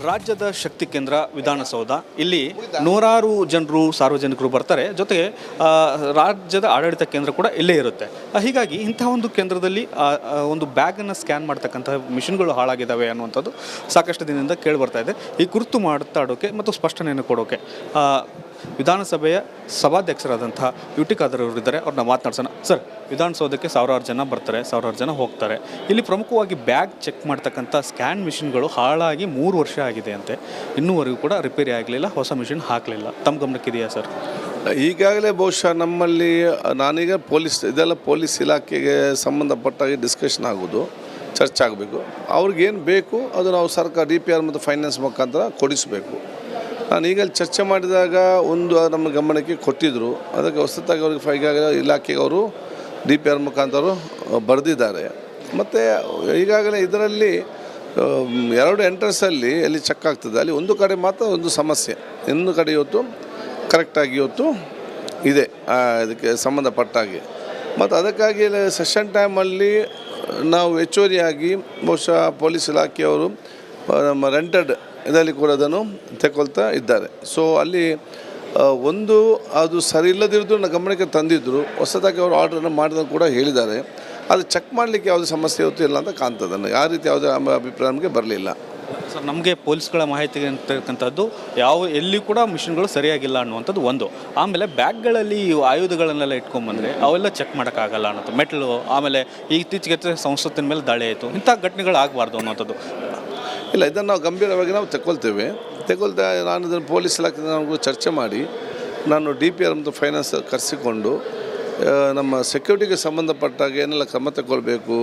ರಾಜ್ಯದ ಶಕ್ತಿ ಕೇಂದ್ರ ವಿಧಾನಸೌಧ ಇಲ್ಲಿ ನೂರಾರು ಜನರು ಸಾರ್ವಜನಿಕರು ಬರ್ತಾರೆ. ಜೊತೆಗೆ ರಾಜ್ಯದ ಆಡಳಿತ ಕೇಂದ್ರ ಕೂಡ ಇಲ್ಲೇ ಇರುತ್ತೆ. ಹೀಗಾಗಿ ಇಂತಹ ಒಂದು ಕೇಂದ್ರದಲ್ಲಿ ಒಂದು ಬ್ಯಾಗನ್ನು ಸ್ಕ್ಯಾನ್ ಮಾಡ್ತಕ್ಕಂಥ ಮಿಷನ್ಗಳು ಹಾಳಾಗಿದ್ದಾವೆ ಅನ್ನುವಂಥದ್ದು ಸಾಕಷ್ಟು ದಿನದಿಂದ ಕೇಳಿ ಬರ್ತಾ ಇದೆ. ಈ ಕುರಿತು ಮಾತಾಡೋಕೆ ಮತ್ತು ಸ್ಪಷ್ಟನೆಯನ್ನು ಕೊಡೋಕೆ ವಿಧಾನಸಭೆಯ ಸಭಾಧ್ಯಕ್ಷರಾದಂಥ ಯುಟಿ ಖಾದರ್ ಅವರು ಇದ್ದಾರೆ. ಅವ್ರನ್ನ ಮಾತನಾಡ್ಸೋಣ. ಸರ್, ವಿಧಾನಸೌಧಕ್ಕೆ ಸಾವಿರಾರು ಜನ ಬರ್ತಾರೆ, ಸಾವಿರಾರು ಜನ ಹೋಗ್ತಾರೆ. ಇಲ್ಲಿ ಪ್ರಮುಖವಾಗಿ ಬ್ಯಾಗ್ ಚೆಕ್ ಮಾಡ್ತಕ್ಕಂಥ ಸ್ಕ್ಯಾನ್ ಮಿಷಿನ್ಗಳು ಹಾಳಾಗಿ 3 ವರ್ಷ ಆಗಿದೆ ಅಂತೆ. ಇನ್ನೂವರೆಗೂ ಕೂಡ ರಿಪೇರಿ ಆಗಲಿಲ್ಲ, ಹೊಸ ಮಿಷಿನ್ ಹಾಕಲಿಲ್ಲ. ತಮ್ಮ ಗಮನಕ್ಕಿದೆಯಾ ಸರ್? ಈಗಾಗಲೇ ಬಹುಶಃ ನಮ್ಮಲ್ಲಿ ನಾನೀಗ ಇದೆಲ್ಲ ಪೊಲೀಸ್ ಇಲಾಖೆಗೆ ಸಂಬಂಧಪಟ್ಟಾಗಿ ಡಿಸ್ಕಷನ್ ಆಗೋದು, ಚರ್ಚೆ ಆಗಬೇಕು. ಅವ್ರಿಗೇನು ಬೇಕು ಅದು ನಾವು ಸರ್ಕಾರ DPR ಮತ್ತು ಫೈನಾನ್ಸ್ ಮುಖಾಂತರ ಕೊಡಿಸಬೇಕು. ನಾನು ಈಗಲೇ ಚರ್ಚೆ ಮಾಡಿದಾಗ ಒಂದು ನಮ್ಮ ಗಮನಕ್ಕೆ ಕೊಟ್ಟಿದ್ದರು. ಅದಕ್ಕೆ ಹೊಸತಾಗಿ ಅವ್ರಿಗೆ ಈಗಾಗಲೇ ಇಲಾಖೆಗೆ ಅವರು DPR ಮುಖಾಂತರ ಬರೆದಿದ್ದಾರೆ. ಮತ್ತು ಈಗಾಗಲೇ ಇದರಲ್ಲಿ 2 ಎಂಟ್ರೆನ್ಸಲ್ಲಿ ಎಲ್ಲಿ ಚೆಕ್ ಆಗ್ತದೆ, ಅಲ್ಲಿ ಒಂದು ಕಡೆ ಮಾತ್ರ ಒಂದು ಸಮಸ್ಯೆ, ಇನ್ನೊಂದು ಕಡೆ ಇವತ್ತು ಕರೆಕ್ಟಾಗಿ ಇವತ್ತು ಇದೆ ಇದಕ್ಕೆ ಸಂಬಂಧಪಟ್ಟಾಗೆ. ಮತ್ತು ಅದಕ್ಕಾಗಿ ಸೆಷನ್ ಟೈಮಲ್ಲಿ ನಾವು ಹೆಚ್ಚುವರಿಯಾಗಿ ಬಹುಶಃ ಪೊಲೀಸ್ ಇಲಾಖೆಯವರು ನಮ್ಮ ರೆಂಟೆಡ್ ಇದರಲ್ಲಿ ಕೂಡ ಅದನ್ನು ತಗೊಳ್ತಾ ಇದ್ದಾರೆ. ಸೊ ಅಲ್ಲಿ ಒಂದು ಅದು ಸರಿ ಇಲ್ಲದಿರೋದು ನನ್ನ ಗಮನಕ್ಕೆ ತಂದಿದ್ದರು. ಹೊಸದಾಗಿ ಅವರು ಆರ್ಡ್ರನ್ನು ಮಾಡಿದಾಗ ಕೂಡ ಹೇಳಿದ್ದಾರೆ. ಅದು ಚೆಕ್ ಮಾಡಲಿಕ್ಕೆ ಯಾವುದೇ ಸಮಸ್ಯೆ ಇವತ್ತು ಇಲ್ಲ ಅಂತ ಕಾಣ್ತದೆ. ನನಗೆ ಆ ರೀತಿ ಯಾವುದೇ ಅಭಿಪ್ರಾಯ ನಮಗೆ ಬರಲಿಲ್ಲ. ಸರ್, ನಮಗೆ ಪೊಲೀಸ್ಗಳ ಮಾಹಿತಿ ಅಂತಕ್ಕಂಥದ್ದು ಎಲ್ಲಿ ಕೂಡ ಮಿಷನ್ಗಳು ಸರಿಯಾಗಿಲ್ಲ ಅನ್ನುವಂಥದ್ದು ಒಂದು. ಆಮೇಲೆ ಬ್ಯಾಗ್ಗಳಲ್ಲಿ ಆಯುಧಗಳನ್ನೆಲ್ಲ ಇಟ್ಕೊಂಡ್ಬಂದರೆ ಅವೆಲ್ಲ ಚೆಕ್ ಮಾಡೋಕ್ಕಾಗಲ್ಲ ಅನ್ನೋದು ಮೆಟ್ಲು. ಆಮೇಲೆ ಇತ್ತೀಚೆಗೆ ಸಂಸತ್ತಿನ ಮೇಲೆ ದಾಳಿ ಆಯಿತು. ಇಂಥ ಘಟನೆಗಳು ಆಗಬಾರ್ದು ಅನ್ನೋಂಥದ್ದು ಇಲ್ಲ. ಇದನ್ನು ನಾವು ಗಂಭೀರವಾಗಿ ನಾವು ತಗೊಳ್ತಾ ನಾನು ಇದನ್ನು ಪೊಲೀಸ್ ಇಲಾಖೆ ನಾವು ಚರ್ಚೆ ಮಾಡಿ ನಾನು DPR ಮತ್ತು ಫೈನಾನ್ಸ್ ಕರೆಸಿಕೊಂಡು ನಮ್ಮ ಸೆಕ್ಯೂರಿಟಿಗೆ ಸಂಬಂಧಪಟ್ಟಾಗ ಏನೆಲ್ಲ ಕ್ರಮ ತಗೊಳ್ಬೇಕು,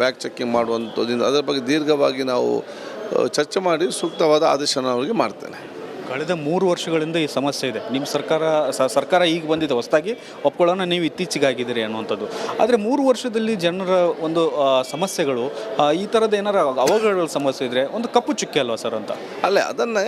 ಬ್ಯಾಗ್ ಚೆಕಿಂಗ್ ಮಾಡುವಂಥದ್ದು, ಅದರ ಬಗ್ಗೆ ದೀರ್ಘವಾಗಿ ನಾವು ಚರ್ಚೆ ಮಾಡಿ ಸೂಕ್ತವಾದ ಆದೇಶನ ಅವರಿಗೆ ಮಾಡ್ತೇನೆ. ಕಳೆದ 3 ವರ್ಷಗಳಿಂದ ಈ ಸಮಸ್ಯೆ ಇದೆ. ನಿಮ್ಮ ಸರ್ಕಾರ ಈಗ ಬಂದಿದೆ ಹೊಸದಾಗಿ, ಒಪ್ಕೊಳ್ಳೋಣ, ನೀವು ಇತ್ತೀಚೆಗಾಗಿದ್ದೀರಿ ಅನ್ನುವಂಥದ್ದು. ಆದರೆ 3 ವರ್ಷದಲ್ಲಿ ಜನರ ಒಂದು ಸಮಸ್ಯೆಗಳು ಈ ಥರದ ಏನಾರು ಅವಘಡಗಳ ಸಮಸ್ಯೆ ಇದ್ದರೆ ಒಂದು ಕಪ್ಪು ಚುಕ್ಕೆ ಅಲ್ವಾ ಸರ್ ಅಂತ? ಅಲ್ಲೇ ಅದನ್ನೇ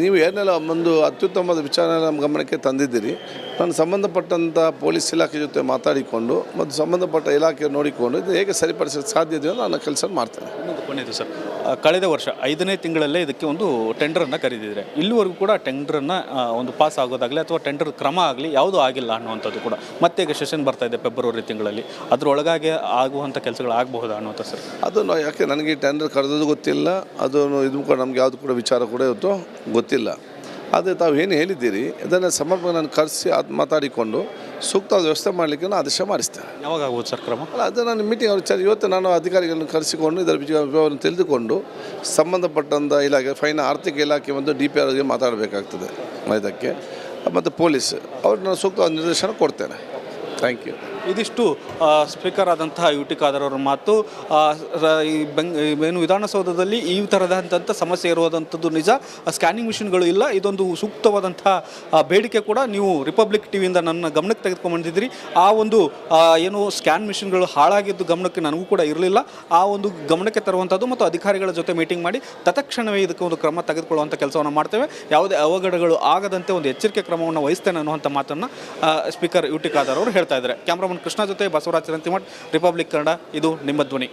ನೀವು ಏನೆಲ್ಲ ಒಂದು ಅತ್ಯುತ್ತಮವಾದ ವಿಚಾರ ನಮ್ಮ ಗಮನಕ್ಕೆ ತಂದಿದ್ದೀರಿ. ನಾನು ಸಂಬಂಧಪಟ್ಟಂಥ ಪೊಲೀಸ್ ಇಲಾಖೆ ಜೊತೆ ಮಾತಾಡಿಕೊಂಡು ಮತ್ತು ಸಂಬಂಧಪಟ್ಟ ಇಲಾಖೆ ನೋಡಿಕೊಂಡು ಇದು ಹೇಗೆ ಸರಿಪಡಿಸೋಕ್ಕೆ ಸಾಧ್ಯ ಇದೆಯೋ ನಾನು ಕೆಲಸ ಮಾಡ್ತೇನೆ. ಇನ್ನೊಂದು ಕೊನೆಯದು ಸರ್, ಕಳೆದ ವರ್ಷ 5ನೇ ತಿಂಗಳಲ್ಲೇ ಇದಕ್ಕೆ ಒಂದು ಟೆಂಡರನ್ನು ಕರೆದಿದ್ದಾರೆ. ಇಲ್ಲಿವರೆಗೂ ಕೂಡ ಟೆಂಡರನ್ನು ಒಂದು ಪಾಸ್ ಆಗೋದಾಗಲಿ ಅಥವಾ ಟೆಂಡರ್ ಕ್ರಮ ಆಗಲಿ ಯಾವುದೂ ಆಗಿಲ್ಲ ಅನ್ನುವಂಥದ್ದು ಕೂಡ. ಮತ್ತೆ ಈಗ ಸೆಷನ್ ಬರ್ತಾ ಇದೆ ಫೆಬ್ರವರಿ ತಿಂಗಳಲ್ಲಿ, ಅದರೊಳಗಾಗಿ ಆಗುವಂಥ ಕೆಲಸಗಳು ಆಗಬಹುದಾ ಅನ್ನುವಂಥ ಸರ್? ಅದು ಯಾಕೆ ನನಗೆ ಟೆಂಡರ್ ಕರೆದದ್ದು ಗೊತ್ತಿಲ್ಲ, ಅದನ್ನು ಇದು ಕೂಡ ನಮ್ಗೆ ಯಾವುದು ಕೂಡ ವಿಚಾರ ಕೂಡ ಇವತ್ತು ಗೊತ್ತಿಲ್ಲ. ಆದರೆ ತಾವು ಏನು ಹೇಳಿದ್ದೀರಿ ಅದನ್ನು ಸಮರ್ಪಣೆ ನಾನು ಕರೆಸಿ ಮಾತಾಡಿಕೊಂಡು ಸೂಕ್ತವಾದ ವ್ಯವಸ್ಥೆ ಮಾಡಲಿಕ್ಕೆ ನಾನು ಆದೇಶ ಮಾಡಿಸ್ತೇನೆ. ಯಾವಾಗ ಆಗುವುದು ಸರ್ ಕ್ರಮ? ಅಲ್ಲ, ಅದು ನಾನು ಮೀಟಿಂಗ್ ಅವ್ರು ಇವತ್ತು ನಾನು ಅಧಿಕಾರಿಗಳನ್ನು ಕರೆಸಿಕೊಂಡು ಇದರ ವಿವರವನ್ನು ತಿಳಿದುಕೊಂಡು ಸಂಬಂಧಪಟ್ಟಂಥ ಇಲಾಖೆ ಆರ್ಥಿಕ ಇಲಾಖೆ ಮತ್ತು DPRಗೆ ಮಾತಾಡಬೇಕಾಗ್ತದೆ ಇದಕ್ಕೆ, ಮತ್ತು ಪೊಲೀಸ್ ಅವ್ರಿಗೆ ನಾನು ಸೂಕ್ತವಾದ ನಿರ್ದೇಶನ ಕೊಡ್ತೇನೆ. Thank you. ಇದಿಷ್ಟು ಸ್ಪೀಕರ್ ಆದಂತಹ ಯುಟಿ ಖಾದರ್ ಅವರ ಮಾತು. ಏನು ವಿಧಾನಸೌಧದಲ್ಲಿ ಈ ಥರದಂಥ ಸಮಸ್ಯೆ ಇರುವುದಂಥದ್ದು ನಿಜ. ಸ್ಕ್ಯಾನಿಂಗ್ ಮಿಷಿನ್ಗಳು ಇಲ್ಲ. ಇದೊಂದು ಸೂಕ್ತವಾದಂಥ ಬೇಡಿಕೆ ಕೂಡ ನೀವು ರಿಪಬ್ಲಿಕ್ ಟಿವಿಯಿಂದ ನನ್ನ ಗಮನಕ್ಕೆ ತೆಗೆದುಕೊಂಡ್ಬಂದಿದ್ದೀರಿ. ಆ ಒಂದು ಏನು ಸ್ಕ್ಯಾನ್ ಮಿಷಿನ್ಗಳು ಹಾಳಾಗಿದ್ದು ಗಮನಕ್ಕೆ ನನಗೂ ಕೂಡ ಇರಲಿಲ್ಲ. ಆ ಒಂದು ಗಮನಕ್ಕೆ ತರುವಂಥದ್ದು ಮತ್ತು ಅಧಿಕಾರಿಗಳ ಜೊತೆ ಮೀಟಿಂಗ್ ಮಾಡಿ ತತ್ಕ್ಷಣವೇ ಇದಕ್ಕೆ ಒಂದು ಕ್ರಮ ತೆಗೆದುಕೊಳ್ಳುವಂಥ ಕೆಲಸವನ್ನು ಮಾಡ್ತೇವೆ. ಯಾವುದೇ ಅವಘಡಗಳು ಆಗದಂತೆ ಒಂದು ಎಚ್ಚರಿಕೆ ಕ್ರಮವನ್ನು ವಹಿಸ್ತೇನೆ ಅನ್ನುವಂಥ ಮಾತನ್ನು ಸ್ಪೀಕರ್ ಯುಟಿ ಖಾದರ್ ಅವರು ಹೇಳ್ತಾ ಇದ್ದಾರೆ. ಕ್ಯಾಮ್ರಾಮನ್ ಕೃಷ್ಣ ಜೊತೆ ಬಸವರಾಜ್ ರಂತಿಮಠ್, ರಿಪಬ್ಲಿಕ್ ಕನ್ನಡ. ಇದು ನಿಮ್ಮ ಧ್ವನಿ.